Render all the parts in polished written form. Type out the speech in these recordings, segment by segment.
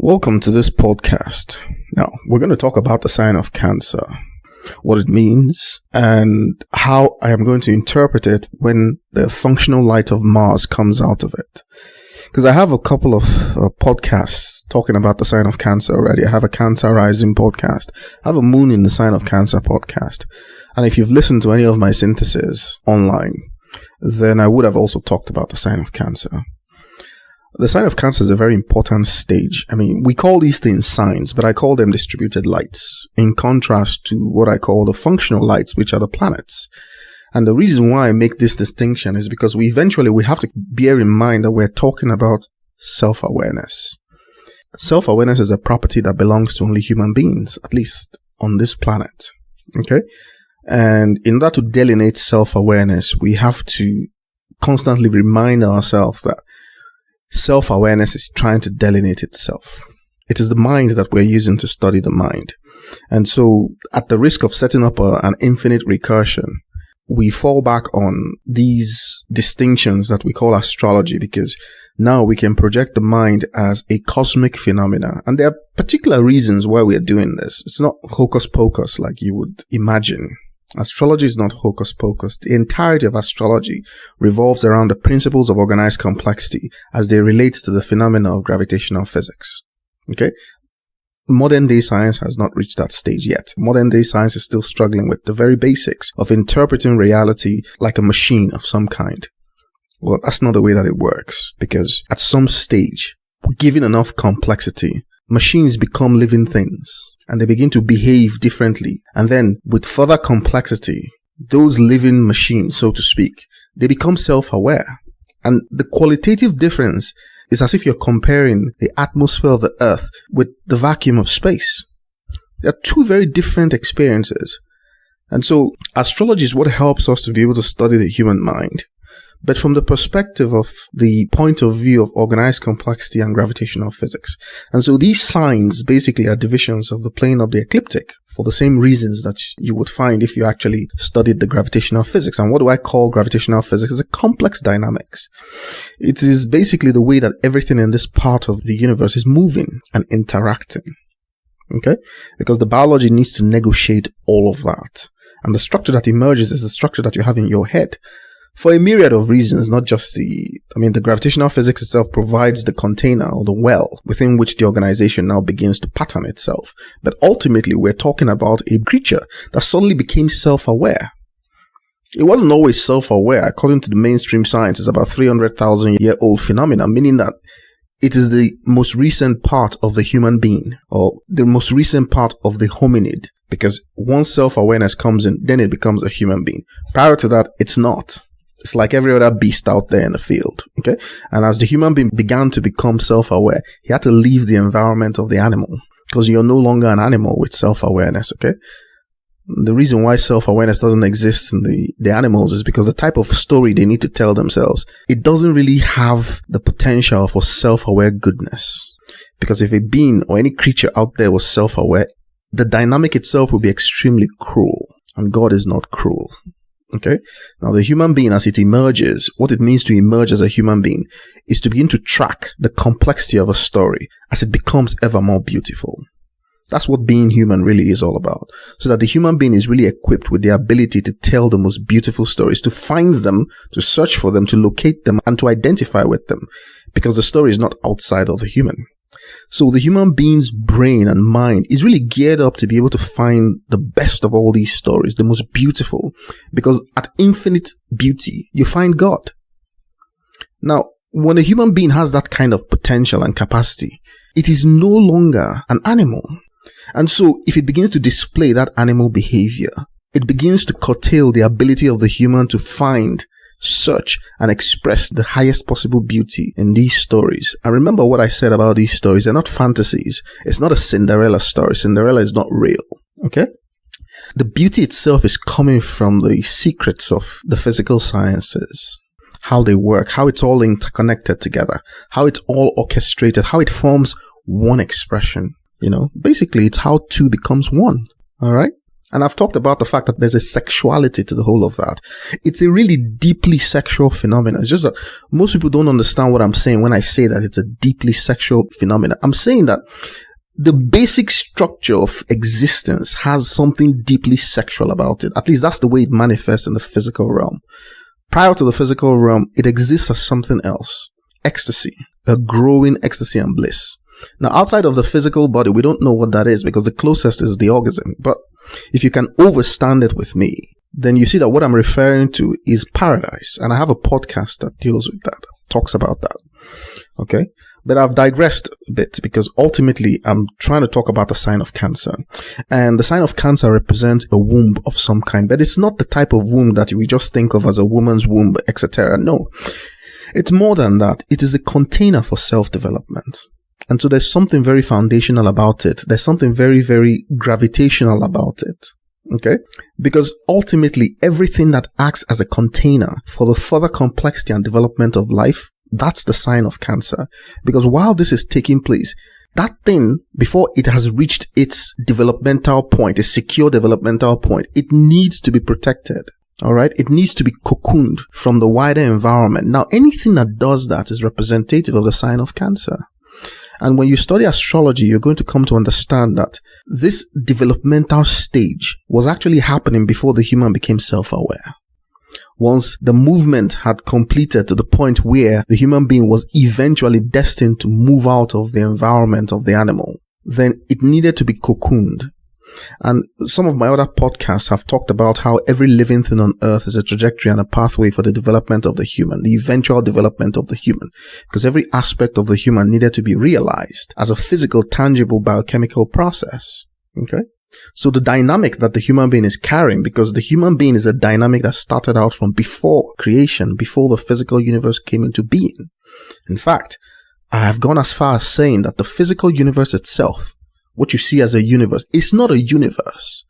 Welcome to this podcast. Now, we're going to talk about the sign of Cancer, what it means, and how I am going to interpret it when the functional light of Mars comes out of it. Because I have a couple of podcasts talking about the sign of Cancer already. I have a Cancer Rising podcast. I have a Moon in the Sign of Cancer podcast. And if you've listened to any of my syntheses online, then I would have also talked about the sign of Cancer. The sign of Cancer is a very important stage. I mean, we call these things signs, but I call them distributed lights, in contrast to what I call the functional lights, which are the planets. And the reason why I make this distinction is because we have to bear in mind that we're talking about self-awareness. Self-awareness is a property that belongs to only human beings, at least on this planet. Okay? And in order to delineate self-awareness, we have to constantly remind ourselves that self-awareness is trying to delineate itself. It is the mind that we're using to study the mind. And so, at the risk of setting up an infinite recursion, we fall back on these distinctions that we call astrology, because now we can project the mind as a cosmic phenomena. And there are particular reasons why we are doing this. It's not hocus pocus like you would imagine. Astrology is not hocus pocus. The entirety of astrology revolves around the principles of organized complexity as they relate to the phenomena of gravitational physics. Okay? Modern day science has not reached that stage yet. Modern day science is still struggling with the very basics of interpreting reality like a machine of some kind. Well, that's not the way that it works, because at some stage, given enough complexity, machines become living things and they begin to behave differently. And then with further complexity, those living machines, so to speak, they become self-aware. And the qualitative difference is as if you're comparing the atmosphere of the Earth with the vacuum of space. They are two very different experiences. And so astrology is what helps us to be able to study the human mind, but from the perspective of the point of view of organized complexity and gravitational physics. And so these signs basically are divisions of the plane of the ecliptic for the same reasons that you would find if you actually studied the gravitational physics. And what do I call gravitational physics? It's a complex dynamics. It is basically the way that everything in this part of the universe is moving and interacting. Okay? Because the biology needs to negotiate all of that. And the structure that emerges is the structure that you have in your head. For a myriad of reasons, not just the gravitational physics itself provides the container or the well within which the organization now begins to pattern itself. But ultimately, we're talking about a creature that suddenly became self-aware. It wasn't always self-aware. According to the mainstream science, it's about 300,000-year-old phenomena, meaning that it is the most recent part of the human being, or the most recent part of the hominid. Because once self-awareness comes in, then it becomes a human being. Prior to that, it's not. It's like every other beast out there in the field, okay? And as the human being began to become self-aware, he had to leave the environment of the animal, because you're no longer an animal with self-awareness, okay? The reason why self-awareness doesn't exist in the animals is because the type of story they need to tell themselves, it doesn't really have the potential for self-aware goodness. Because if a being or any creature out there was self-aware, the dynamic itself would be extremely cruel, and God is not cruel. Okay. Now, the human being, as it emerges, what it means to emerge as a human being is to begin to track the complexity of a story as it becomes ever more beautiful. That's what being human really is all about. So that the human being is really equipped with the ability to tell the most beautiful stories, to find them, to search for them, to locate them, and to identify with them. Because the story is not outside of the human. So the human being's brain and mind is really geared up to be able to find the best of all these stories, the most beautiful, because at infinite beauty, you find God. Now, when a human being has that kind of potential and capacity, it is no longer an animal. And so if it begins to display that animal behavior, it begins to curtail the ability of the human to find, search, and express the highest possible beauty in these stories. And remember what I said about these stories. They're not fantasies. It's not a Cinderella story. Cinderella is not real. Okay? The beauty itself is coming from the secrets of the physical sciences. How they work, how it's all interconnected together, how it's all orchestrated, how it forms one expression. Basically it's how two becomes one. All right? And I've talked about the fact that there's a sexuality to the whole of that. It's a really deeply sexual phenomenon. It's just that most people don't understand what I'm saying when I say that it's a deeply sexual phenomenon. I'm saying that the basic structure of existence has something deeply sexual about it. At least that's the way it manifests in the physical realm. Prior to the physical realm, it exists as something else. Ecstasy. A growing ecstasy and bliss. Now, outside of the physical body, we don't know what that is because the closest is the orgasm. But if you can overstand it with me, then you see that what I'm referring to is paradise. And I have a podcast that deals with that, talks about that. Okay? But I've digressed a bit because ultimately I'm trying to talk about the sign of Cancer. And the sign of Cancer represents a womb of some kind. But it's not the type of womb that we just think of as a woman's womb, etc. No. It's more than that. It is a container for self-development. And so there's something very foundational about it. There's something very, very gravitational about it. Okay? Because ultimately, everything that acts as a container for the further complexity and development of life, that's the sign of Cancer. Because while this is taking place, that thing, before it has reached its developmental point, a secure developmental point, it needs to be protected. All right. It needs to be cocooned from the wider environment. Now, anything that does that is representative of the sign of Cancer. And when you study astrology, you're going to come to understand that this developmental stage was actually happening before the human became self-aware. Once the movement had completed to the point where the human being was eventually destined to move out of the environment of the animal, then it needed to be cocooned. And some of my other podcasts have talked about how every living thing on earth is a trajectory and a pathway for the development of the human, the eventual development of the human, because every aspect of the human needed to be realized as a physical, tangible, biochemical process. Okay? So the dynamic that the human being is carrying, because the human being is a dynamic that started out from before creation, before the physical universe came into being. In fact, I have gone as far as saying that the physical universe itself, what you see as a universe, it's not a universe.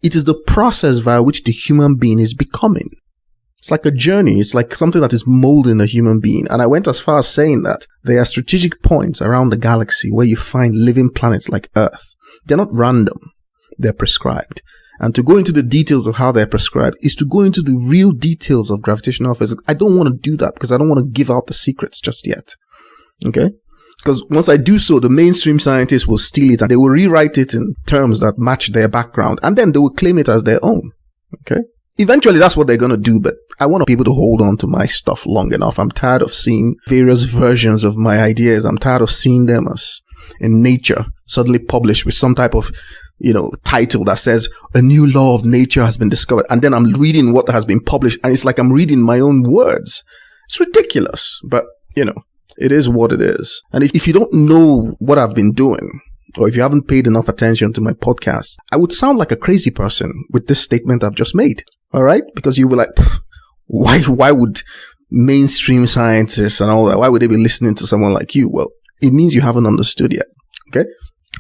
It is the process via which the human being is becoming. It's like a journey. It's like something that is molding the human being. And I went as far as saying that there are strategic points around the galaxy where you find living planets like Earth. They're not random. They're prescribed. And to go into the details of how they're prescribed is to go into the real details of gravitational physics. I don't want to do that because I don't want to give out the secrets just yet. Okay? Because once I do so, the mainstream scientists will steal it and they will rewrite it in terms that match their background. And then they will claim it as their own. Okay? Eventually, that's what they're going to do. But I want people to hold on to my stuff long enough. I'm tired of seeing various versions of my ideas. I'm tired of seeing them as in Nature suddenly published with some type of, title that says a new law of nature has been discovered. And then I'm reading what has been published and it's like I'm reading my own words. It's ridiculous. But, it is what it is. And if you don't know what I've been doing, or if you haven't paid enough attention to my podcast, I would sound like a crazy person with this statement I've just made. All right? Because you were like, why would mainstream scientists and all that, why would they be listening to someone like you? Well, it means you haven't understood yet. Okay?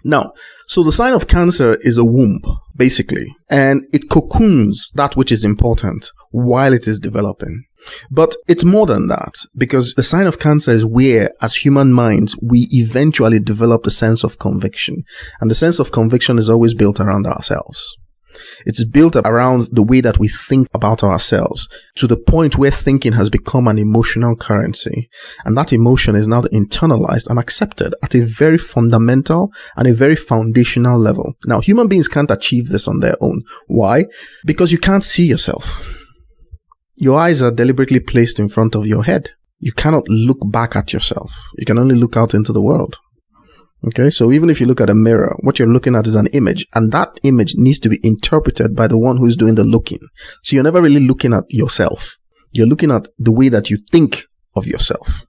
Now, so the sign of Cancer is a womb, basically, and it cocoons that which is important while it is developing. But it's more than that, because the sign of Cancer is where, as human minds, we eventually develop the sense of conviction. And the sense of conviction is always built around ourselves. It's built around the way that we think about ourselves, to the point where thinking has become an emotional currency. And that emotion is now internalized and accepted at a very fundamental and a very foundational level. Now, human beings can't achieve this on their own. Why? Because you can't see yourself. Your eyes are deliberately placed in front of your head. You cannot look back at yourself. You can only look out into the world. Okay, so even if you look at a mirror, what you're looking at is an image, and that image needs to be interpreted by the one who's doing the looking. So you're never really looking at yourself. You're looking at the way that you think of yourself.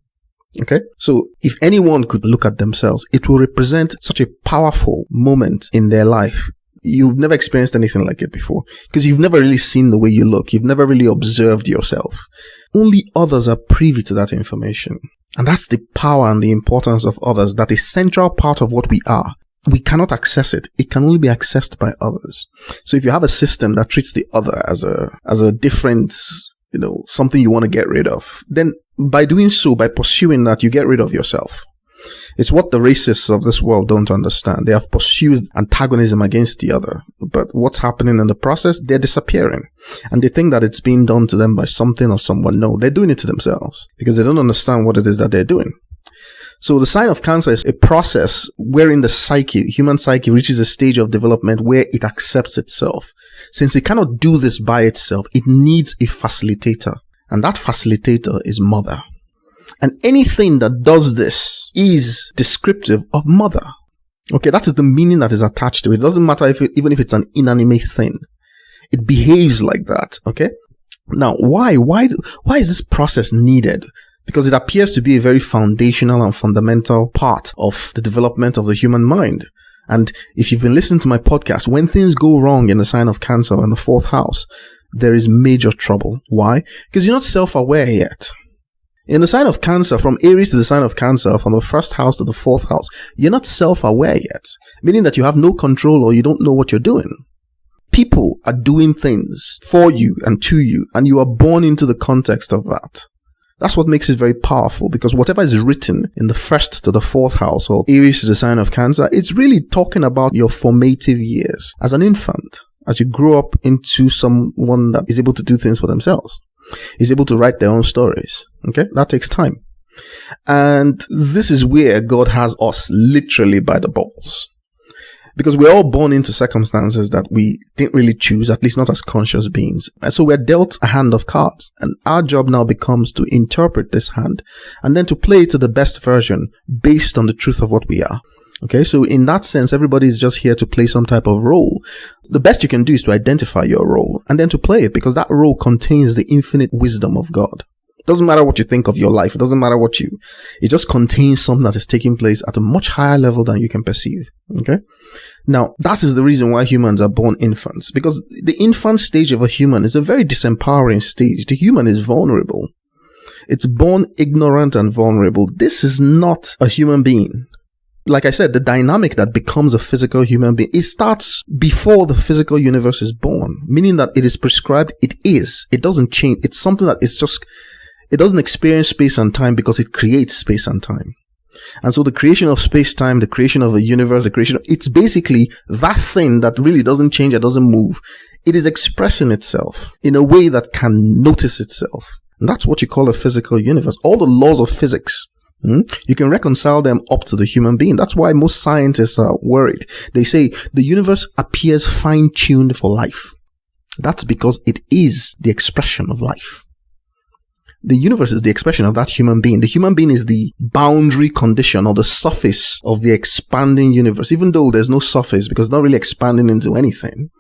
Okay, so if anyone could look at themselves, it will represent such a powerful moment in their life. You've never experienced anything like it before because you've never really seen the way you look. You've never really observed yourself. Only others are privy to that information. And that's the power and the importance of others, that is central part of what we are. We cannot access it. It can only be accessed by others. So if you have a system that treats the other as a different, something you want to get rid of, then by doing so, by pursuing that, you get rid of yourself. It's what the racists of this world don't understand. They have pursued antagonism against the other. But what's happening in the process? They're disappearing. And they think that it's being done to them by something or someone. No, they're doing it to themselves because they don't understand what it is that they're doing. So the sign of Cancer is a process wherein the human psyche reaches a stage of development where it accepts itself. Since it cannot do this by itself, it needs a facilitator. And that facilitator is mother. And anything that does this is descriptive of mother. Okay, that is the meaning that is attached to it. It doesn't matter even if it's an inanimate thing. It behaves like that. Okay. Now, why is this process needed? Because it appears to be a very foundational and fundamental part of the development of the human mind. And if you've been listening to my podcast, when things go wrong in the sign of Cancer in the 4th house, there is major trouble. Why? Because you're not self-aware yet. In the sign of Cancer, from Aries to the sign of Cancer, from the 1st house to the 4th house, you're not self-aware yet. Meaning that you have no control or you don't know what you're doing. People are doing things for you and to you, and you are born into the context of that. That's what makes it very powerful, because whatever is written in the 1st to the 4th house, or Aries to the sign of Cancer, it's really talking about your formative years as an infant, as you grow up into someone that is able to do things for themselves, is able to write their own stories. Okay, that takes time. And this is where God has us literally by the balls. Because we're all born into circumstances that we didn't really choose, at least not as conscious beings. And so we're dealt a hand of cards. And our job now becomes to interpret this hand and then to play it to the best version based on the truth of what we are. Okay, so in that sense, everybody is just here to play some type of role. The best you can do is to identify your role and then to play it, because that role contains the infinite wisdom of God. It doesn't matter what you think of your life. It doesn't matter it just contains something that is taking place at a much higher level than you can perceive. Okay. Now, that is the reason why humans are born infants, because the infant stage of a human is a very disempowering stage. The human is vulnerable. It's born ignorant and vulnerable. This is not a human being. Like I said, the dynamic that becomes a physical human being, it starts before the physical universe is born, meaning that it is prescribed. It doesn't change. It's something that is just, it doesn't experience space and time because it creates space and time. And so the creation of space-time, the creation of the universe, it's basically that thing that really doesn't change, it doesn't move. It is expressing itself in a way that can notice itself. And that's what you call a physical universe. All the laws of physics, you can reconcile them up to the human being. That's why most scientists are worried. They say the universe appears fine-tuned for life. That's because it is the expression of life. The universe is the expression of that human being. The human being is the boundary condition or the surface of the expanding universe, even though there's no surface because it's not really expanding into anything.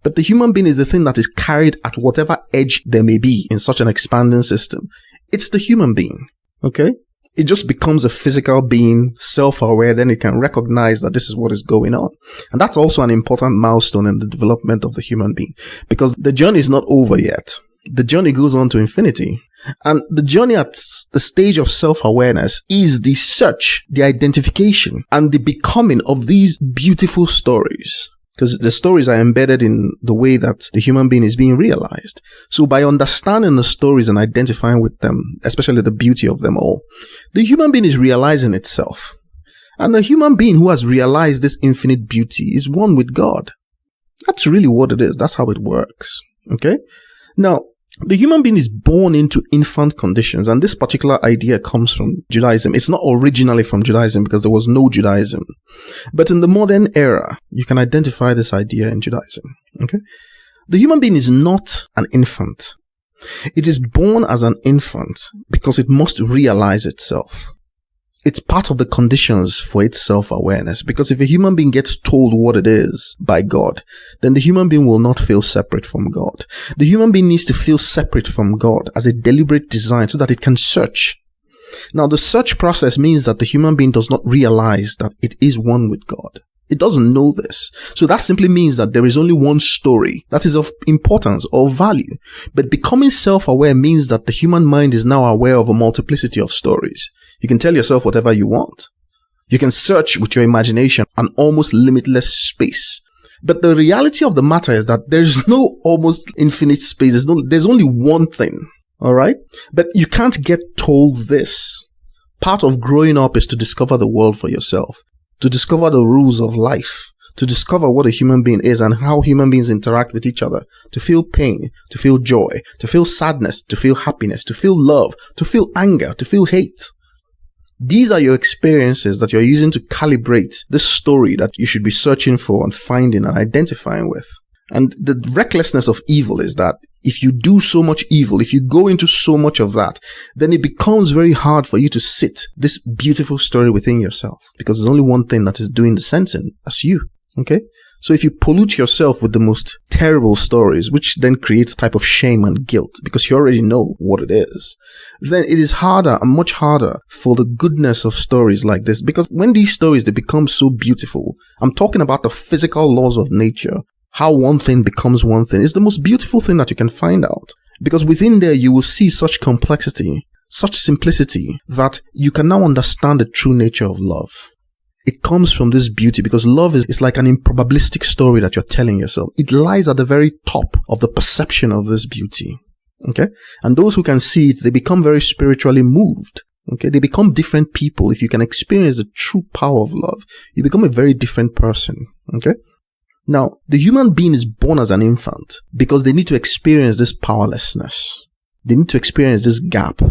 But the human being is the thing that is carried at whatever edge there may be in such an expanding system. It's the human being. Okay? It just becomes a physical being, self-aware, then it can recognize that this is what is going on. And that's also an important milestone in the development of the human being, because the journey is not over yet. The journey goes on to infinity. And the journey at the stage of self-awareness is the search, the identification, and the becoming of these beautiful stories. Because the stories are embedded in the way that the human being is being realized. So by understanding the stories and identifying with them, especially the beauty of them all, the human being is realizing itself. And the human being who has realized this infinite beauty is one with God. That's really what it is. That's how it works. Okay? Now, the human being is born into infant conditions, and this particular idea comes from Judaism. It's not originally from Judaism because there was no Judaism. But in the modern era, you can identify this idea in Judaism. Okay? The human being is not an infant. It is born as an infant because it must realize itself. It's part of the conditions for its self-awareness, because if a human being gets told what it is by God, then the human being will not feel separate from God. The human being needs to feel separate from God as a deliberate design so that it can search. Now, the search process means that the human being does not realize that it is one with God. It doesn't know this. So that simply means that there is only one story that is of importance or value. But becoming self-aware means that the human mind is now aware of a multiplicity of stories. You can tell yourself whatever you want. You can search with your imagination an almost limitless space. But the reality of the matter is that there's no almost infinite space. There's only one thing. All right? But you can't get told this. Part of growing up is to discover the world for yourself, to discover the rules of life, to discover what a human being is and how human beings interact with each other, to feel pain, to feel joy, to feel sadness, to feel happiness, to feel love, to feel anger, to feel hate. These are your experiences that you're using to calibrate this story that you should be searching for and finding and identifying with. And the recklessness of evil is that if you do so much evil, if you go into so much of that, then it becomes very hard for you to sit this beautiful story within yourself, because there's only one thing that is doing the sensing, that's you. Okay? So if you pollute yourself with the most terrible stories, which then creates a type of shame and guilt because you already know what it is, then it is harder and much harder for the goodness of stories like this. Because when these stories, they become so beautiful, I'm talking about the physical laws of nature, how one thing becomes one thing is the most beautiful thing that you can find out. Because within there, you will see such complexity, such simplicity, that you can now understand the true nature of love. It comes from this beauty because love is like an improbabilistic story that you're telling yourself. It lies at the very top of the perception of this beauty. Okay? And those who can see it, they become very spiritually moved. Okay? They become different people. If you can experience the true power of love, you become a very different person. Okay? Now, the human being is born as an infant because they need to experience this powerlessness. They need to experience this gap.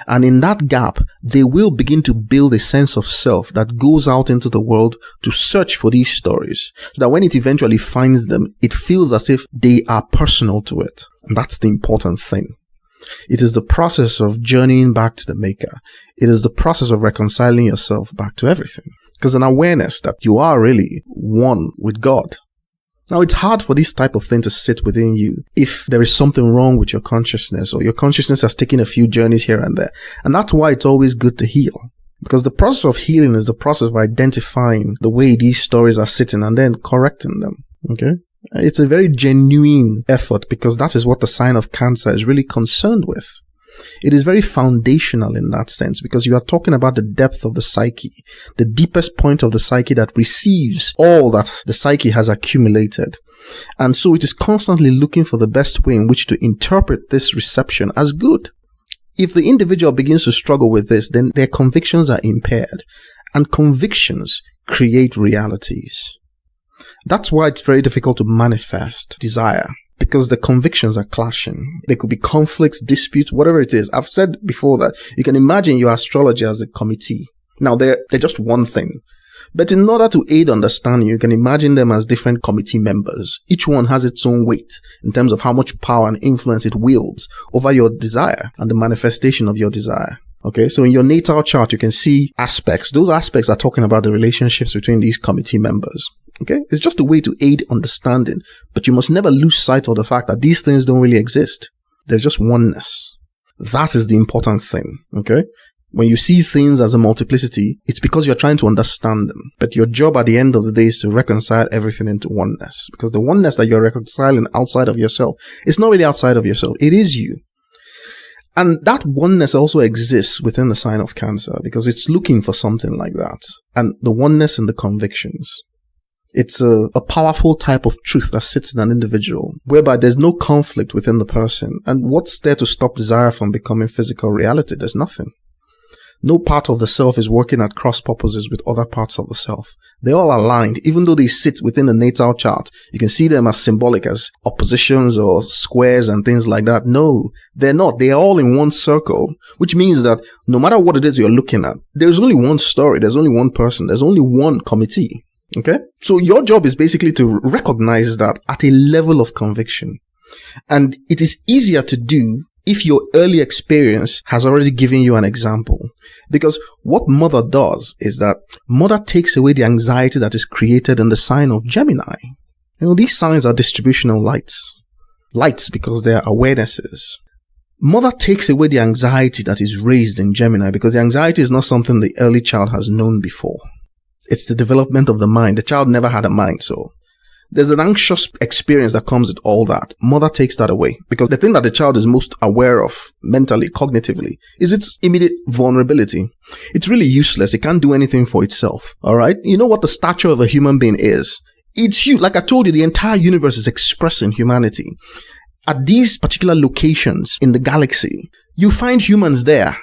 And in that gap, they will begin to build a sense of self that goes out into the world to search for these stories, so that when it eventually finds them, it feels as if they are personal to it. And that's the important thing. It is the process of journeying back to the maker. It is the process of reconciling yourself back to everything. Because an awareness that you are really one with God. Now, it's hard for this type of thing to sit within you if there is something wrong with your consciousness, or your consciousness has taken a few journeys here and there. And that's why it's always good to heal. Because the process of healing is the process of identifying the way these stories are sitting and then correcting them. Okay? It's a very genuine effort because that is what the sign of Cancer is really concerned with. It is very foundational in that sense because you are talking about the depth of the psyche, the deepest point of the psyche that receives all that the psyche has accumulated. And so it is constantly looking for the best way in which to interpret this reception as good. If the individual begins to struggle with this, then their convictions are impaired, and convictions create realities. That's why it's very difficult to manifest desire. Because the convictions are clashing. There could be conflicts, disputes, whatever it is. I've said before that you can imagine your astrology as a committee. Now, they're just one thing. But in order to aid understanding, you can imagine them as different committee members. Each one has its own weight in terms of how much power and influence it wields over your desire and the manifestation of your desire. Okay, so in your natal chart, you can see aspects. Those aspects are talking about the relationships between these committee members. Okay, it's just a way to aid understanding, but you must never lose sight of the fact that these things don't really exist. There's just oneness. That is the important thing. Okay, when you see things as a multiplicity, it's because you're trying to understand them. But your job at the end of the day is to reconcile everything into oneness, because the oneness that you're reconciling outside of yourself is not really outside of yourself. It is you. And that oneness also exists within the sign of Cancer because it's looking for something like that. And the oneness in the convictions. It's a powerful type of truth that sits in an individual, whereby there's no conflict within the person. And what's there to stop desire from becoming physical reality? There's nothing. No part of the self is working at cross purposes with other parts of the self. They're all aligned, even though they sit within the natal chart. You can see them as symbolic as oppositions or squares and things like that. No, they're not. They're all in one circle, which means that no matter what it is you're looking at, there's only one story. There's only one person. There's only one committee. Okay? So your job is basically to recognize that at a level of conviction. And it is easier to do if your early experience has already given you an example. Because what mother does is that mother takes away the anxiety that is created in the sign of Gemini. You know, these signs are distributional lights. Lights because they are awarenesses. Mother takes away the anxiety that is raised in Gemini because the anxiety is not something the early child has known before. It's the development of the mind. The child never had a mind, so there's an anxious experience that comes with all that. Mother takes that away because the thing that the child is most aware of mentally, cognitively, is its immediate vulnerability. It's really useless. It can't do anything for itself. All right? You know what the stature of a human being is? It's you. Like I told you, the entire universe is expressing humanity. At these particular locations in the galaxy, you find humans there.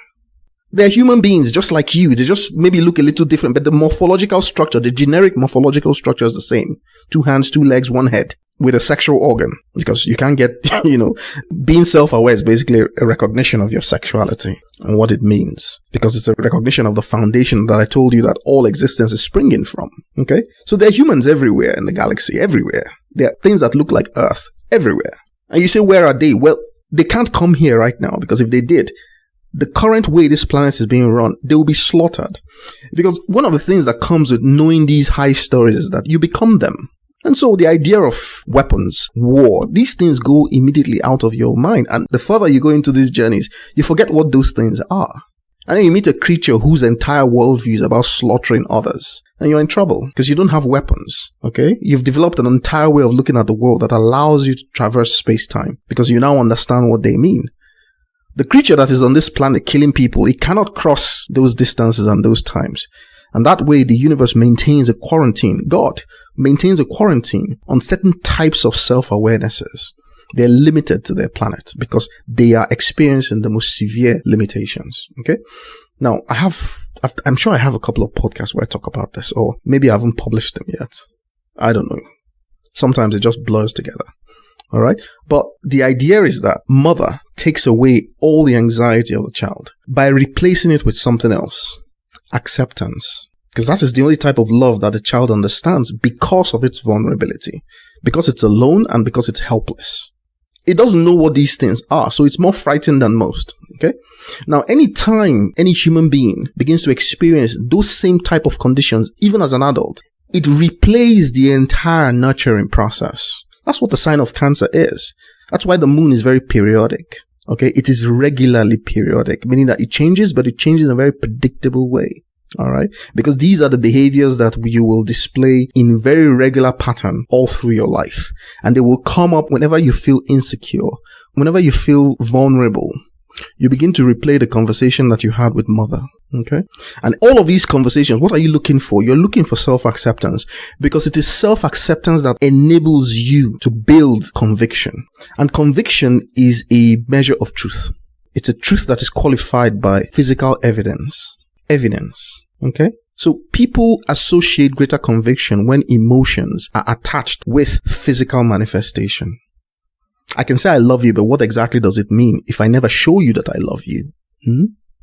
They're human beings just like you. They just maybe look a little different, but the morphological structure, the generic morphological structure is the same. 2 hands, 2 legs, 1 head with a sexual organ. Because you can't get, being self-aware is basically a recognition of your sexuality and what it means. Because it's a recognition of the foundation that I told you that all existence is springing from. Okay? So there are humans everywhere in the galaxy, everywhere. There are things that look like Earth everywhere. And you say, where are they? Well, they can't come here right now, because if they did, the current way this planet is being run, they will be slaughtered. Because one of the things that comes with knowing these high stories is that you become them. And so the idea of weapons, war, these things go immediately out of your mind. And the further you go into these journeys, you forget what those things are. And then you meet a creature whose entire worldview is about slaughtering others. And you're in trouble because you don't have weapons. Okay? You've developed an entire way of looking at the world that allows you to traverse space-time because you now understand what they mean. The creature that is on this planet killing people, it cannot cross those distances and those times. And that way, the universe maintains a quarantine. God maintains a quarantine on certain types of self-awarenesses. They're limited to their planet because they are experiencing the most severe limitations. Okay? Now, I'm sure I have a couple of podcasts where I talk about this, or maybe I haven't published them yet. I don't know. Sometimes it just blurs together. All right. But the idea is that mother takes away all the anxiety of the child by replacing it with something else. Acceptance. Because that is the only type of love that the child understands because of its vulnerability. Because it's alone and because it's helpless. It doesn't know what these things are, so it's more frightened than most. Okay. Now, anytime any human being begins to experience those same type of conditions, even as an adult, it replays the entire nurturing process. That's what the sign of Cancer is. That's why the moon is very periodic. Okay. It is regularly periodic, meaning that it changes, but it changes in a very predictable way. All right. Because these are the behaviors that you will display in very regular pattern all through your life. And they will come up whenever you feel insecure, whenever you feel vulnerable. You begin to replay the conversation that you had with mother. Okay. And all of these conversations, what are you looking for? You're looking for self-acceptance, because it is self-acceptance that enables you to build conviction. And conviction is a measure of truth. It's a truth that is qualified by physical evidence. Okay. So people associate greater conviction when emotions are attached with physical manifestation. I can say I love you, but what exactly does it mean if I never show you that I love you?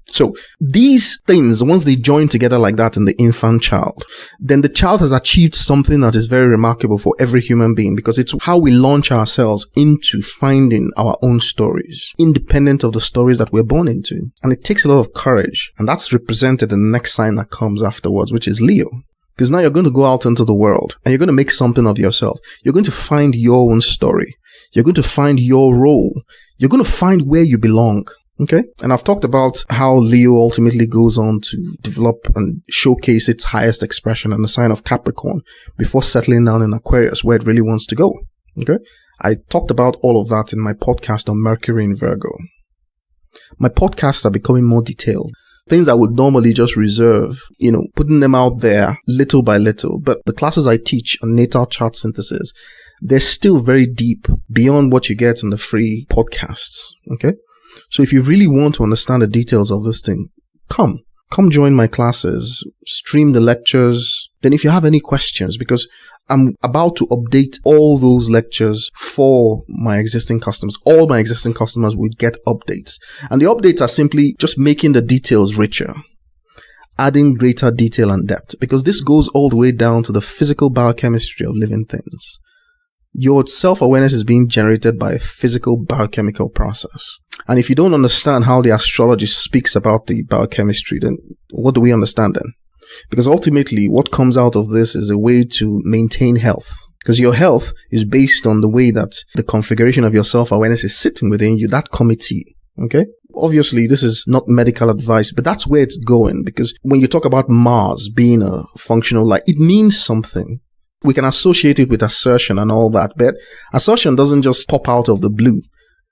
So these things, once they join together like that in the infant child, then the child has achieved something that is very remarkable for every human being, because it's how we launch ourselves into finding our own stories, independent of the stories that we're born into. And it takes a lot of courage. And that's represented in the next sign that comes afterwards, which is Leo. Because now you're going to go out into the world and you're going to make something of yourself. You're going to find your own story. You're going to find your role. You're going to find where you belong. Okay. And I've talked about how Leo ultimately goes on to develop and showcase its highest expression in the sign of Capricorn before settling down in Aquarius, where it really wants to go. Okay. I talked about all of that in my podcast on Mercury in Virgo. My podcasts are becoming more detailed. Things I would normally just reserve, putting them out there little by little. But the classes I teach on natal chart synthesis, they're still very deep beyond what you get in the free podcasts. Okay. So if you really want to understand the details of this thing, come join my classes, stream the lectures. Then if you have any questions, because I'm about to update all those lectures for my existing customers. All my existing customers will get updates. And the updates are simply just making the details richer, adding greater detail and depth, because this goes all the way down to the physical biochemistry of living things. Your self-awareness is being generated by a physical biochemical process. And if you don't understand how the astrology speaks about the biochemistry, then what do we understand then? Because ultimately, what comes out of this is a way to maintain health. Because your health is based on the way that the configuration of your self-awareness is sitting within you, that committee. Okay? Obviously, this is not medical advice, but that's where it's going. Because when you talk about Mars being a functional light, it means something. We can associate it with assertion and all that, but assertion doesn't just pop out of the blue.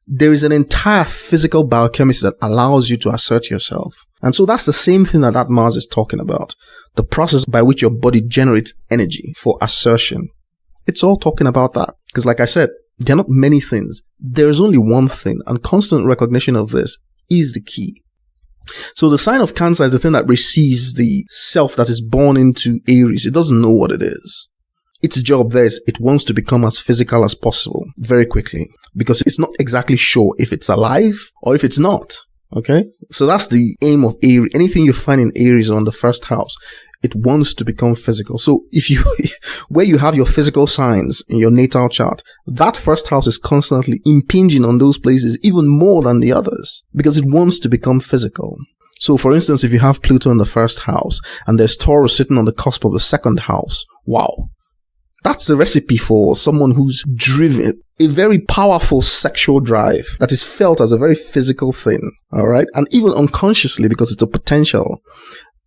There is an entire physical biochemistry that allows you to assert yourself. And so that's the same thing that Mars is talking about. The process by which your body generates energy for assertion. It's all talking about that. Because like I said, there are not many things. There is only one thing, and constant recognition of this is the key. So the sign of Cancer is the thing that receives the self that is born into Aries. It doesn't know what it is. Its job there is it wants to become as physical as possible very quickly because it's not exactly sure if it's alive or if it's not. Okay? So that's the aim of Aries. Anything you find in Aries on the first house, it wants to become physical. So if you, where you have your physical signs in your natal chart, that first house is constantly impinging on those places even more than the others because it wants to become physical. So for instance, if you have Pluto in the first house and there's Taurus sitting on the cusp of the second house, wow. That's the recipe for someone who's driven a very powerful sexual drive that is felt as a very physical thing. All right. And even unconsciously, because it's a potential,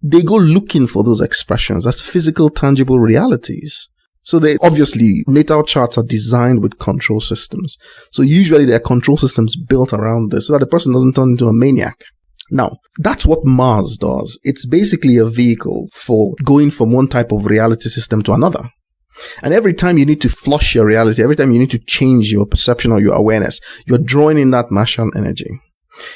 they go looking for those expressions as physical, tangible realities. So they obviously, natal charts are designed with control systems. So usually there are control systems built around this so that the person doesn't turn into a maniac. Now, that's what Mars does. It's basically a vehicle for going from one type of reality system to another. And every time you need to flush your reality, every time you need to change your perception or your awareness, you're drawing in that Martian energy.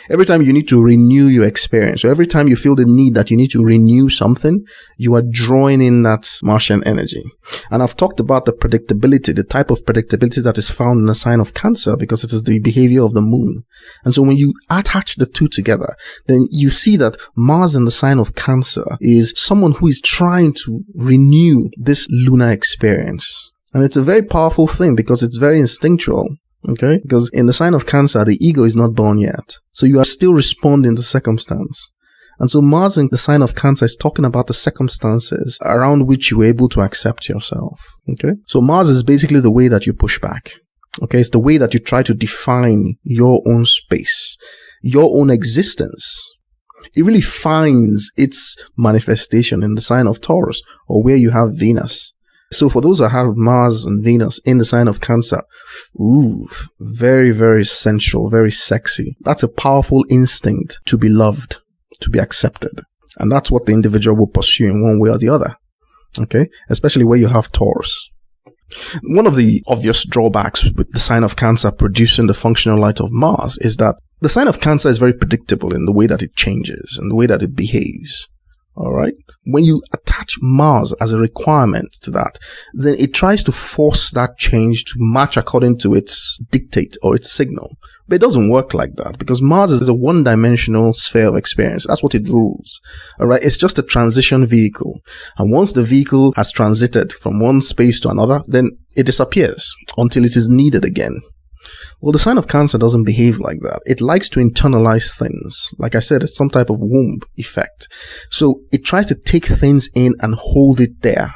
Every time you need to renew your experience, or every time you feel the need that you need to renew something, you are drawing in that Martian energy. And I've talked about the predictability, the type of predictability that is found in the sign of Cancer because it is the behavior of the moon. And so when you attach the two together, then you see that Mars in the sign of Cancer is someone who is trying to renew this lunar experience. And it's a very powerful thing because it's very instinctual. Okay? Because in the sign of Cancer, the ego is not born yet. So you are still responding to circumstance. And so Mars in the sign of Cancer is talking about the circumstances around which you are able to accept yourself. Okay? So Mars is basically the way that you push back. Okay? It's the way that you try to define your own space, your own existence. It really finds its manifestation in the sign of Taurus or where you have Venus. So for those that have Mars and Venus in the sign of Cancer, ooh, very, very sensual, very sexy. That's a powerful instinct to be loved, to be accepted. And that's what the individual will pursue in one way or the other. Okay? Especially where you have Taurus. One of the obvious drawbacks with the sign of Cancer producing the functional light of Mars is that the sign of Cancer is very predictable in the way that it changes and the way that it behaves. All right. When you attach Mars as a requirement to that, then it tries to force that change to match according to its dictate or its signal. But it doesn't work like that because Mars is a one-dimensional sphere of experience. That's what it rules. All right. It's just a transition vehicle. And once the vehicle has transited from one space to another, then it disappears until it is needed again. Well, the sign of Cancer doesn't behave like that. It likes to internalize things. Like I said, it's some type of womb effect. So it tries to take things in and hold it there.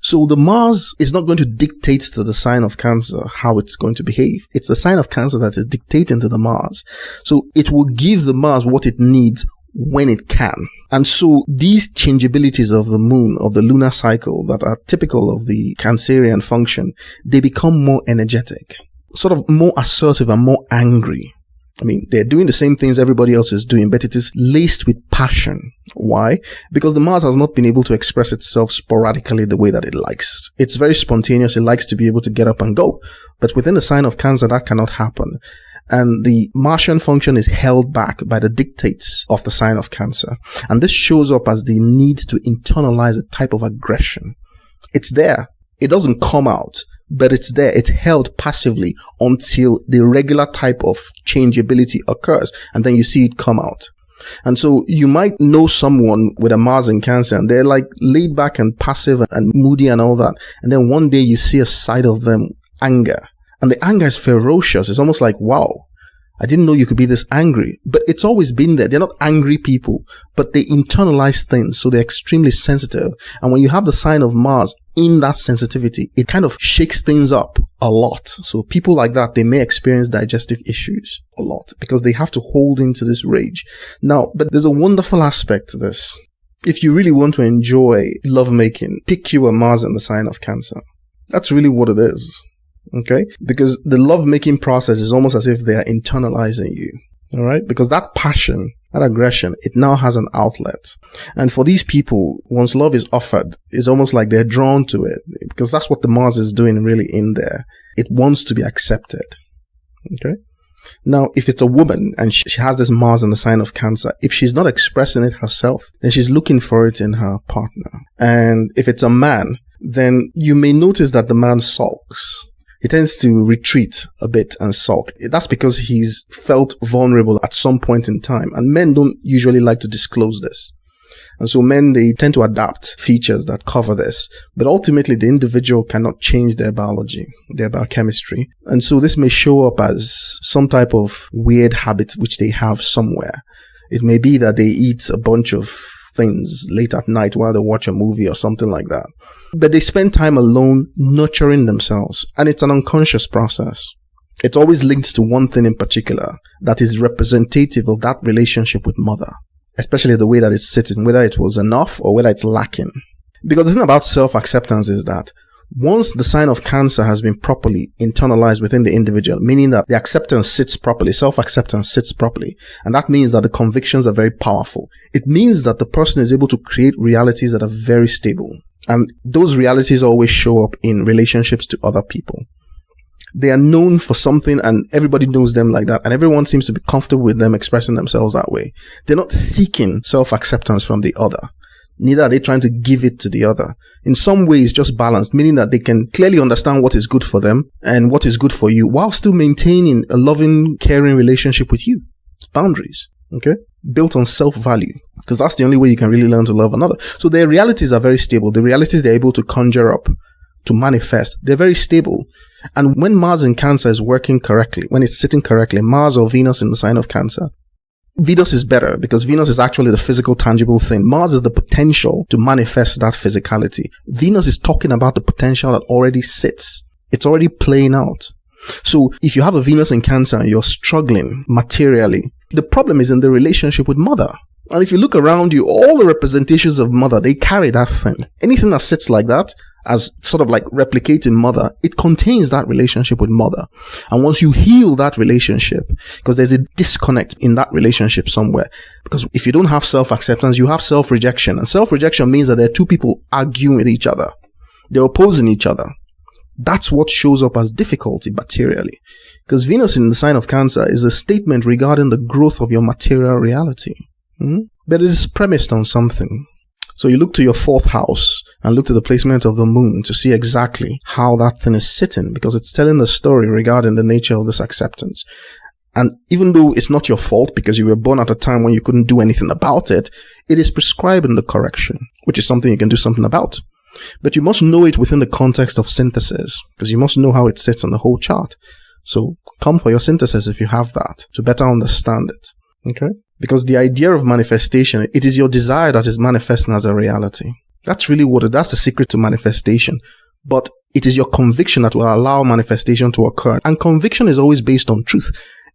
So the Mars is not going to dictate to the sign of Cancer how it's going to behave. It's the sign of Cancer that is dictating to the Mars. So it will give the Mars what it needs when it can. And so these changeabilities of the moon, of the lunar cycle that are typical of the Cancerian function, they become more energetic, sort of more assertive and more angry. I mean, they're doing the same things everybody else is doing, but it is laced with passion. Why? Because the Mars has not been able to express itself sporadically the way that it likes. It's very spontaneous. It likes to be able to get up and go. But within the sign of Cancer, that cannot happen. And the Martian function is held back by the dictates of the sign of Cancer. And this shows up as the need to internalize a type of aggression. It's there. It doesn't come out. But it's there. It's held passively until the regular type of changeability occurs. And then you see it come out. And so you might know someone with a Mars in Cancer and they're like laid back and passive and moody and all that. And then one day you see a side of them, anger. And the anger is ferocious. It's almost like, wow, I didn't know you could be this angry. But it's always been there. They're not angry people, but they internalize things. So they're extremely sensitive. And when you have the sign of Mars in that sensitivity, it kind of shakes things up a lot. So people like that, they may experience digestive issues a lot because they have to hold into this rage. Now, but there's a wonderful aspect to this. If you really want to enjoy lovemaking, pick you a Mars in the sign of Cancer. That's really what it is. Okay? Because the lovemaking process is almost as if they are internalizing you. All right? Because that passion, that aggression, it now has an outlet. And for these people, once love is offered, it's almost like they're drawn to it. Because that's what the Mars is doing really in there. It wants to be accepted. Okay? Now, if it's a woman and she has this Mars in the sign of Cancer, if she's not expressing it herself, then she's looking for it in her partner. And if it's a man, then you may notice that the man sulks. He tends to retreat a bit and sulk. That's because he's felt vulnerable at some point in time. And men don't usually like to disclose this. And so men, they tend to adapt features that cover this. But ultimately, the individual cannot change their biology, their biochemistry. And so this may show up as some type of weird habit which they have somewhere. It may be that they eat a bunch of things late at night while they watch a movie or something like that. But they spend time alone nurturing themselves. And it's an unconscious process. It's always linked to one thing in particular that is representative of that relationship with mother. Especially the way that it's sitting, whether it was enough or whether it's lacking. Because the thing about self-acceptance is that once the sign of Cancer has been properly internalized within the individual, meaning that the acceptance sits properly, self-acceptance sits properly, and that means that the convictions are very powerful. It means that the person is able to create realities that are very stable. And those realities always show up in relationships to other people. They are known for something and everybody knows them like that, and everyone seems to be comfortable with them expressing themselves that way. They're not seeking self-acceptance from the other. Neither are they trying to give it to the other. In some ways, just balanced, meaning that they can clearly understand what is good for them and what is good for you while still maintaining a loving, caring relationship with you. Boundaries, okay? Built on self-value, because that's the only way you can really learn to love another. So their realities are very stable. The realities they're able to conjure up, to manifest, they're very stable. And when Mars in Cancer is working correctly, when it's sitting correctly, Mars or Venus in the sign of Cancer, Venus is better because Venus is actually the physical, tangible thing. Mars is the potential to manifest that physicality. Venus is talking about the potential that already sits. It's already playing out. So if you have a Venus in Cancer and you're struggling materially, the problem is in the relationship with mother. And if you look around you, all the representations of mother, they carry that thing. Anything that sits like that, as sort of like replicating mother, it contains that relationship with mother. And once you heal that relationship, because there's a disconnect in that relationship somewhere, because if you don't have self-acceptance, you have self-rejection. And self-rejection means that there are two people arguing with each other. They're opposing each other. That's what shows up as difficulty materially. Because Venus in the sign of Cancer is a statement regarding the growth of your material reality. But it is premised on something. So you look to your fourth house and look to the placement of the moon to see exactly how that thing is sitting, because it's telling the story regarding the nature of this acceptance. And even though it's not your fault because you were born at a time when you couldn't do anything about it, it is prescribing the correction, which is something you can do something about. But you must know it within the context of synthesis, because you must know how it sits on the whole chart. So come for your synthesis if you have that, to better understand it. Okay? Because the idea of manifestation, it is your desire that is manifesting as a reality. That's really that's the secret to manifestation. But it is your conviction that will allow manifestation to occur. And conviction is always based on truth.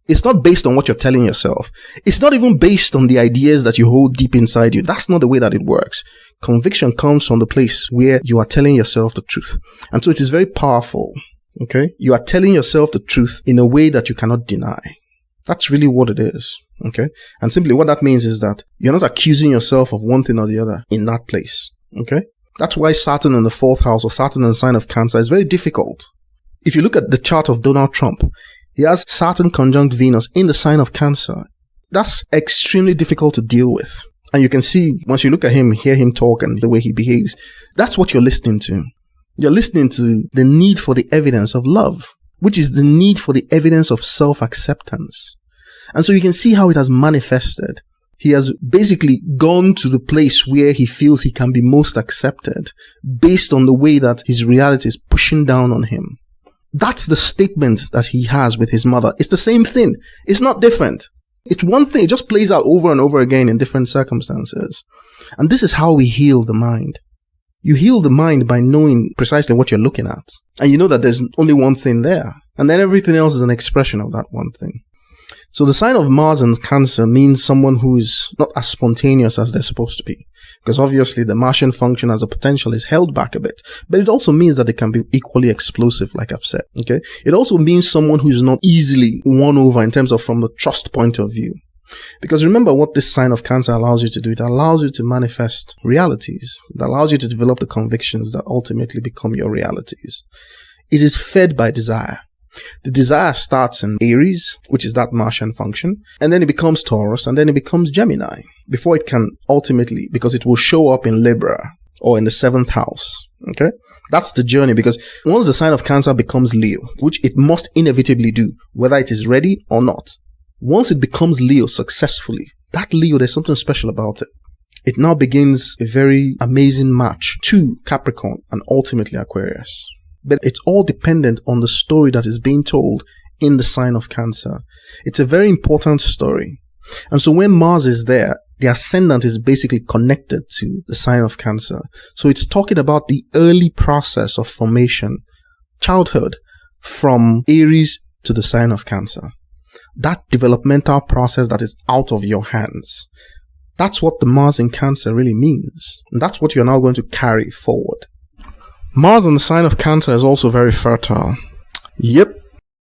It's not based on what you're telling yourself. It's not even based on the ideas that you hold deep inside you. That's not the way that it works. Conviction comes from the place where you are telling yourself the truth. And so it is very powerful. Okay? You are telling yourself the truth in a way that you cannot deny. That's really what it is. Okay? And simply what that means is that you're not accusing yourself of one thing or the other in that place. Okay? That's why Saturn in the fourth house or Saturn in the sign of Cancer is very difficult. If you look at the chart of Donald Trump, he has Saturn conjunct Venus in the sign of Cancer. That's extremely difficult to deal with. And you can see, once you look at him, hear him talk and the way he behaves, that's what you're listening to. You're listening to the need for the evidence of love, which is the need for the evidence of self-acceptance. And so you can see how it has manifested. He has basically gone to the place where he feels he can be most accepted based on the way that his reality is pushing down on him. That's the statement that he has with his mother. It's the same thing. It's not different. It's one thing. It just plays out over and over again in different circumstances. And this is how we heal the mind. You heal the mind by knowing precisely what you're looking at. And you know that there's only one thing there. And then everything else is an expression of that one thing. So the sign of Mars in Cancer means someone who is not as spontaneous as they're supposed to be. Because obviously the Martian function as a potential is held back a bit. But it also means that they can be equally explosive, like I've said. Okay? It also means someone who is not easily won over in terms of from the trust point of view. Because remember what this sign of Cancer allows you to do. It allows you to manifest realities. It allows you to develop the convictions that ultimately become your realities. It is fed by desire. The desire starts in Aries, which is that Martian function, and then it becomes Taurus, and then it becomes Gemini, before it can ultimately, because it will show up in Libra or in the 7th house. Okay? That's the journey, because once the sign of Cancer becomes Leo, which it must inevitably do, whether it is ready or not, once it becomes Leo successfully, that Leo, there's something special about it. It now begins a very amazing match to Capricorn and ultimately Aquarius. But it's all dependent on the story that is being told in the sign of Cancer. It's a very important story. And so when Mars is there, the ascendant is basically connected to the sign of Cancer. So it's talking about the early process of formation, childhood, from Aries to the sign of Cancer. That developmental process that is out of your hands. That's what the Mars in Cancer really means. And that's what you're now going to carry forward. Mars in the sign of Cancer is also very fertile. Yep.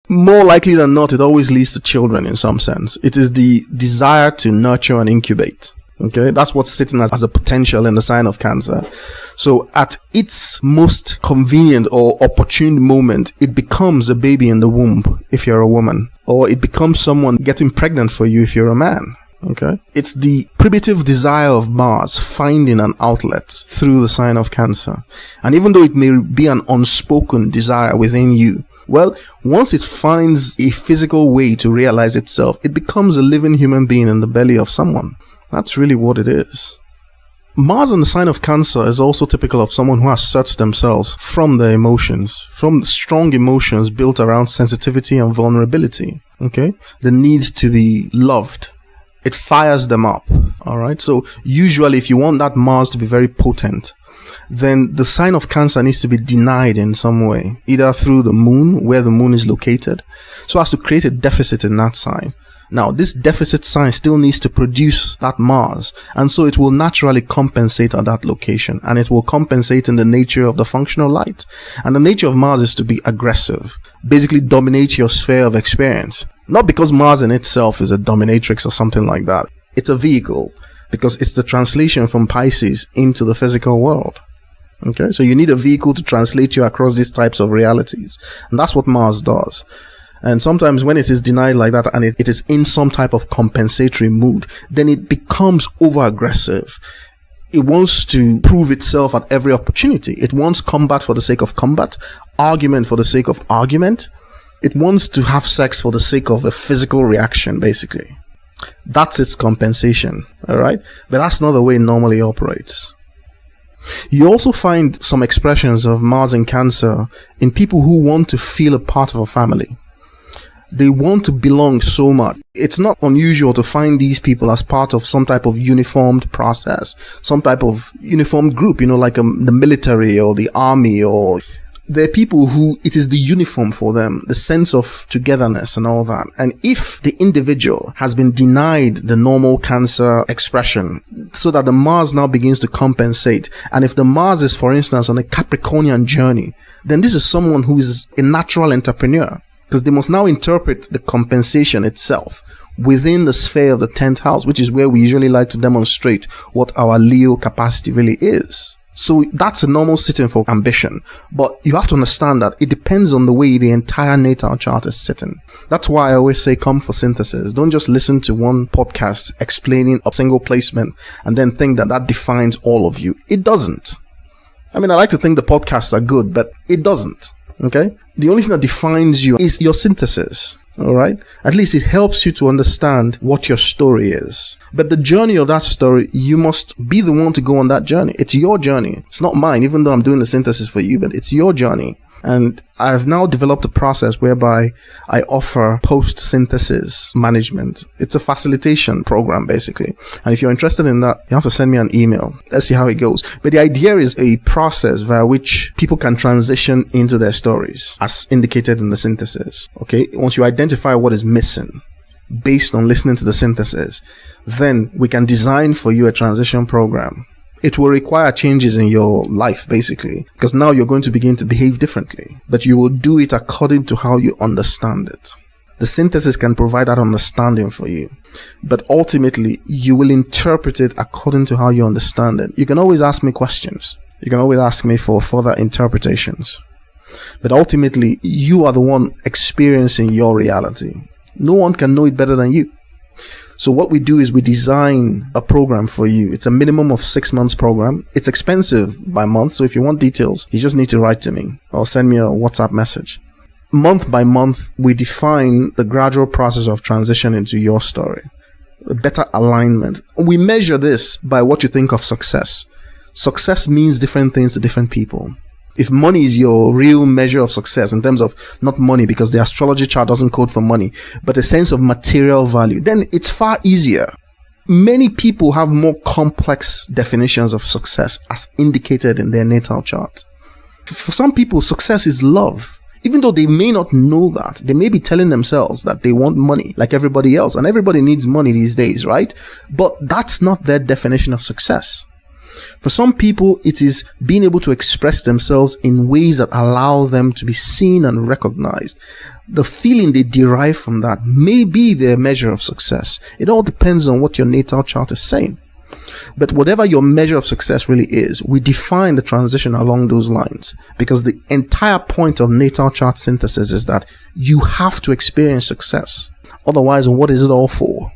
More likely than not, it always leads to children in some sense. It is the desire to nurture and incubate. Okay, that's what's sitting as a potential in the sign of Cancer. So at its most convenient or opportune moment, it becomes a baby in the womb if you're a woman, or it becomes someone getting pregnant for you if you're a man. Okay, it's the primitive desire of Mars finding an outlet through the sign of Cancer. And even though it may be an unspoken desire within you, well, once it finds a physical way to realize itself, it becomes a living human being in the belly of someone. That's really what it is. Mars in the sign of Cancer is also typical of someone who asserts themselves from their emotions, from strong emotions built around sensitivity and vulnerability. Okay, the need to be loved. It fires them up. All right. So usually if you want that Mars to be very potent, then the sign of Cancer needs to be denied in some way, either through the moon, where the moon is located, so as to create a deficit in that sign. Now, this deficit sign still needs to produce that Mars, and so it will naturally compensate at that location, and it will compensate in the nature of the functional light. And the nature of Mars is to be aggressive, basically dominate your sphere of experience. Not because Mars in itself is a dominatrix or something like that. It's a vehicle, because it's the translation from Pisces into the physical world. Okay, so you need a vehicle to translate you across these types of realities. And that's what Mars does. And sometimes when it is denied like that and it is in some type of compensatory mood, then it becomes over-aggressive. It wants to prove itself at every opportunity. It wants combat for the sake of combat, argument for the sake of argument. It wants to have sex for the sake of a physical reaction, basically. That's its compensation, all right? But that's not the way it normally operates. You also find some expressions of Mars in Cancer in people who want to feel a part of a family. They want to belong so much. It's not unusual to find these people as part of some type of uniformed process, some type of uniformed group, like the military or the army, or they're people who it is the uniform for them, the sense of togetherness and all that. And if the individual has been denied the normal Cancer expression, so that the Mars now begins to compensate, and if the Mars is, for instance, on a Capricornian journey, then this is someone who is a natural entrepreneur, because they must now interpret the compensation itself within the sphere of the 10th house, which is where we usually like to demonstrate what our Leo capacity really is. So that's a normal sitting for ambition. But you have to understand that it depends on the way the entire natal chart is sitting. That's why I always say come for synthesis. Don't just listen to one podcast explaining a single placement and then think that that defines all of you. It doesn't. I mean, I like to think the podcasts are good, but it doesn't. Okay? The only thing that defines you is your synthesis. All right? At least it helps you to understand what your story is. But the journey of that story, you must be the one to go on that journey. It's your journey. It's not mine, even though I'm doing the synthesis for you, but it's your journey. And I've now developed a process whereby I offer post-synthesis management. It's a facilitation program, basically. And if you're interested in that, you have to send me an email. Let's see how it goes. But the idea is a process via which people can transition into their stories, as indicated in the synthesis. Okay? Once you identify what is missing, based on listening to the synthesis, then we can design for you a transition program. It will require changes in your life, basically, because now you're going to begin to behave differently, but you will do it according to how you understand it. The synthesis can provide that understanding for you, but ultimately you will interpret it according to how you understand it. You can always ask me questions. You can always ask me for further interpretations. But ultimately, you are the one experiencing your reality. No one can know it better than you. So what we do is we design a program for you. It's a minimum of 6 months program. It's expensive by month. So if you want details, you just need to write to me or send me a WhatsApp message. Month by month, we define the gradual process of transition into your story. A better alignment. We measure this by what you think of success. Success means different things to different people. If money is your real measure of success in terms of not money, because the astrology chart doesn't code for money, but a sense of material value, then it's far easier. Many people have more complex definitions of success as indicated in their natal chart. For some people, success is love. Even though they may not know that, they may be telling themselves that they want money like everybody else, and everybody needs money these days, right? But that's not their definition of success. For some people, it is being able to express themselves in ways that allow them to be seen and recognized. The feeling they derive from that may be their measure of success. It all depends on what your natal chart is saying. But whatever your measure of success really is, we define the transition along those lines, because the entire point of natal chart synthesis is that you have to experience success. Otherwise, what is it all for?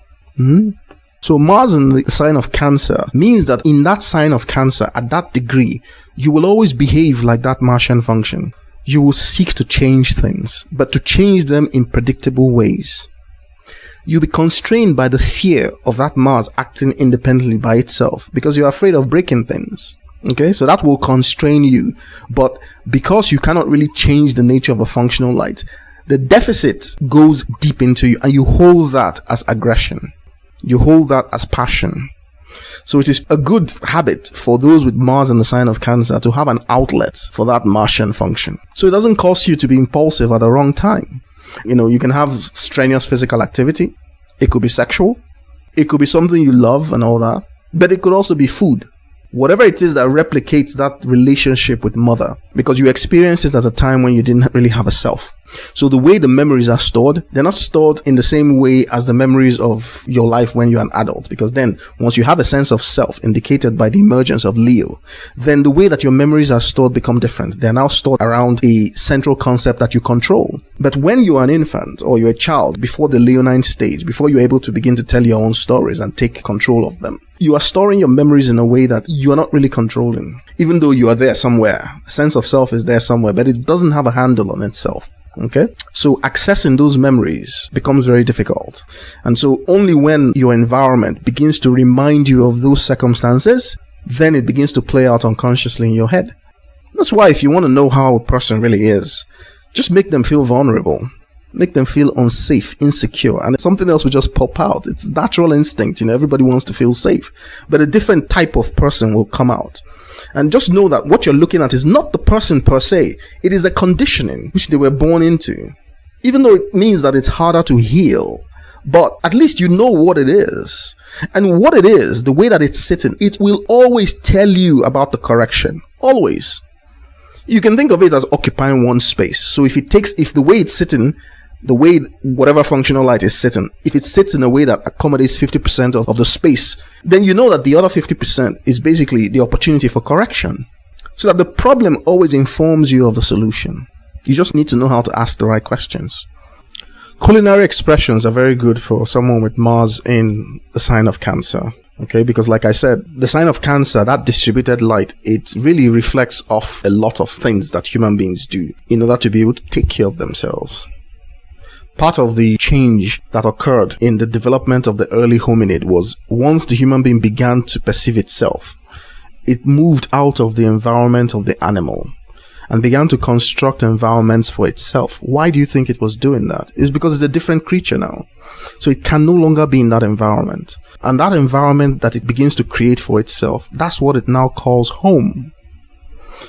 So Mars in the sign of Cancer means that in that sign of Cancer, at that degree, you will always behave like that Martian function. You will seek to change things, but to change them in predictable ways. You'll be constrained by the fear of that Mars acting independently by itself because you're afraid of breaking things. Okay, so that will constrain you. But because you cannot really change the nature of a functional light, the deficit goes deep into you and you hold that as aggression. You hold that as passion. So it is a good habit for those with Mars in the sign of Cancer to have an outlet for that Martian function. So it doesn't cause you to be impulsive at the wrong time. You can have strenuous physical activity. It could be sexual. It could be something you love and all that. But it could also be food. Whatever it is that replicates that relationship with mother, because you experienced it at a time when you didn't really have a self. So the way the memories are stored, they're not stored in the same way as the memories of your life when you're an adult. Because then once you have a sense of self indicated by the emergence of Leo, then the way that your memories are stored become different. They're now stored around a central concept that you control. But when you're an infant or you're a child before the Leonine stage, before you're able to begin to tell your own stories and take control of them, you are storing your memories in a way that you are not really controlling. Even though you are there somewhere, a sense of self is there somewhere, but it doesn't have a handle on itself. Okay, so accessing those memories becomes very difficult. And so only when your environment begins to remind you of those circumstances, then it begins to play out unconsciously in your head. That's why if you want to know how a person really is, just make them feel vulnerable. Make them feel unsafe, insecure, and something else will just pop out. It's natural instinct, everybody wants to feel safe. But a different type of person will come out. And just know that what you're looking at is not the person per se. It is a conditioning which they were born into. Even though it means that it's harder to heal, but at least you know what it is. And what it is, the way that it's sitting, it will always tell you about the correction. Always. You can think of it as occupying one space. So if the way it's sitting, the way whatever functional light is sitting, if it sits in a way that accommodates 50% of the space, then you know that the other 50% is basically the opportunity for correction. So that the problem always informs you of the solution. You just need to know how to ask the right questions. Culinary expressions are very good for someone with Mars in the sign of Cancer. Okay, because like I said, the sign of Cancer, that distributed light, it really reflects off a lot of things that human beings do in order to be able to take care of themselves. Part of the change that occurred in the development of the early hominid was once the human being began to perceive itself, it moved out of the environment of the animal and began to construct environments for itself. Why do you think it was doing that? It's because it's a different creature now. So it can no longer be in that environment. And that environment that it begins to create for itself, that's what it now calls home.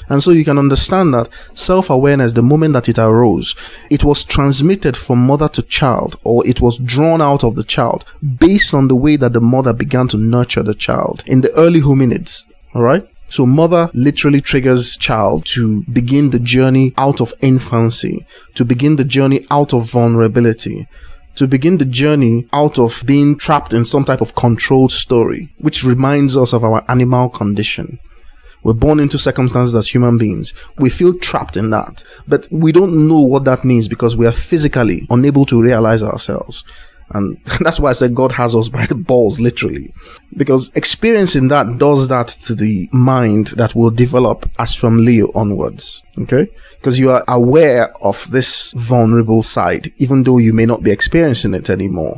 And so you can understand that self-awareness, the moment that it arose, it was transmitted from mother to child, or it was drawn out of the child based on the way that the mother began to nurture the child in the early hominids. All right. So mother literally triggers child to begin the journey out of infancy, to begin the journey out of vulnerability, to begin the journey out of being trapped in some type of controlled story, which reminds us of our animal condition. We're born into circumstances as human beings. We feel trapped in that. But we don't know what that means because we are physically unable to realize ourselves. And that's why I said God has us by the balls, literally. Because experiencing that does that to the mind that will develop as from Leo onwards. Okay? Because you are aware of this vulnerable side, even though you may not be experiencing it anymore.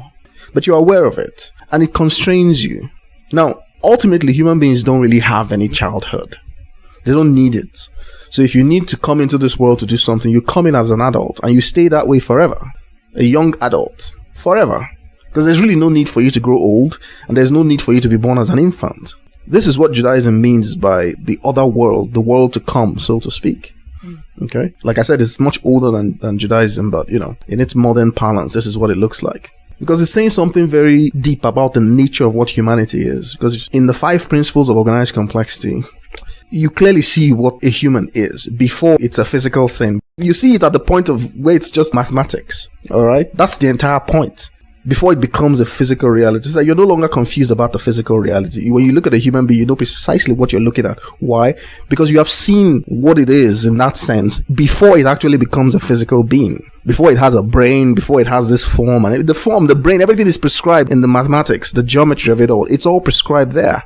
But you're aware of it. And it constrains you. Now, ultimately, human beings don't really have any childhood. They don't need it. So if you need to come into this world to do something, you come in as an adult and you stay that way forever. A young adult. Forever. Because there's really no need for you to grow old, and there's no need for you to be born as an infant. This is what Judaism means by the other world, the world to come, so to speak. Okay? Like I said, it's much older than Judaism, but, in its modern parlance, this is what it looks like. Because it's saying something very deep about the nature of what humanity is. Because in the 5 principles of organized complexity, you clearly see what a human is before it's a physical thing. You see it at the point of where it's just mathematics. Alright? That's the entire point. Before it becomes a physical reality. It's like you're no longer confused about the physical reality. When you look at a human being, you know precisely what you're looking at. Why? Because you have seen what it is in that sense before it actually becomes a physical being. Before it has a brain, before it has this form. And the form, the brain, everything is prescribed in the mathematics, the geometry of it all. It's all prescribed there.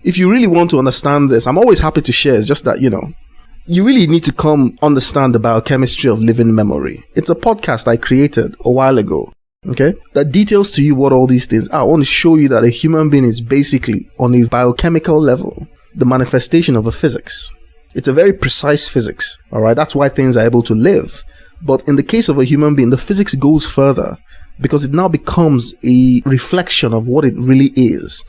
If you really want to understand this, I'm always happy to share. It's just that, you really need to come understand the biochemistry of living memory. It's a podcast I created a while ago. Okay, that details to you what all these things are. I want to show you that a human being is basically, on a biochemical level, the manifestation of a physics. It's a very precise physics. Alright, that's why things are able to live. But in the case of a human being, the physics goes further because it now becomes a reflection of what it really is.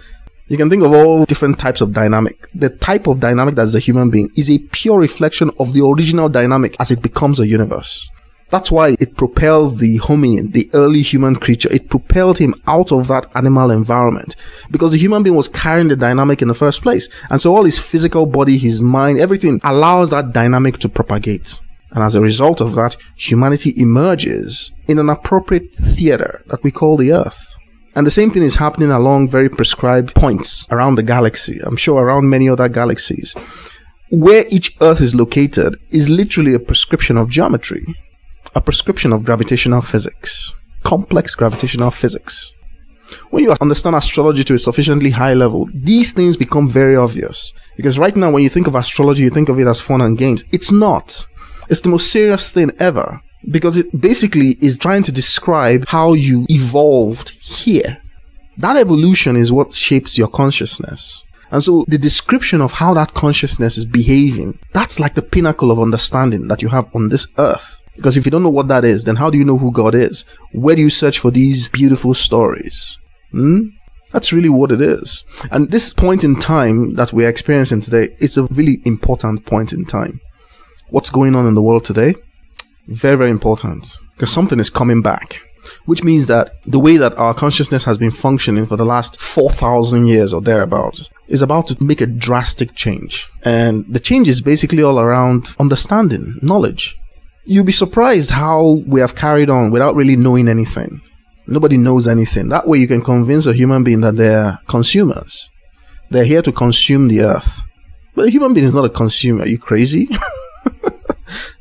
You can think of all different types of dynamic. The type of dynamic that is a human being is a pure reflection of the original dynamic as it becomes a universe. That's why it propelled the hominin, the early human creature. It propelled him out of that animal environment because the human being was carrying the dynamic in the first place. And so all his physical body, his mind, everything allows that dynamic to propagate. And as a result of that, humanity emerges in an appropriate theater that we call the Earth. And the same thing is happening along very prescribed points around the galaxy. I'm sure around many other galaxies. Where each Earth is located is literally a prescription of geometry. A prescription of gravitational physics, complex gravitational physics. When you understand astrology to a sufficiently high level, these things become very obvious. Because right now, when you think of astrology, you think of it as fun and games. It's not. It's the most serious thing ever. Because it basically is trying to describe how you evolved here. That evolution is what shapes your consciousness. And so the description of how that consciousness is behaving, that's like the pinnacle of understanding that you have on this earth. Because if you don't know what that is, then how do you know who God is? Where do you search for these beautiful stories? That's really what it is. And this point in time that we're experiencing today, it's a really important point in time. What's going on in the world today? Very, very important. Because something is coming back. Which means that the way that our consciousness has been functioning for the last 4,000 years or thereabouts is about to make a drastic change. And the change is basically all around understanding, knowledge. You'll be surprised how we have carried on without really knowing anything. Nobody knows anything. That way you can convince a human being that they're consumers. They're here to consume the earth. But a human being is not a consumer. Are you crazy?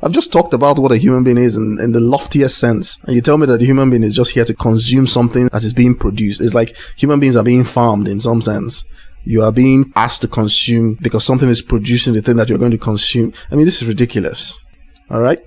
I've just talked about what a human being is in the loftiest sense. And you tell me that a human being is just here to consume something that is being produced. It's like human beings are being farmed in some sense. You are being asked to consume because something is producing the thing that you're going to consume. I mean, this is ridiculous. Alright?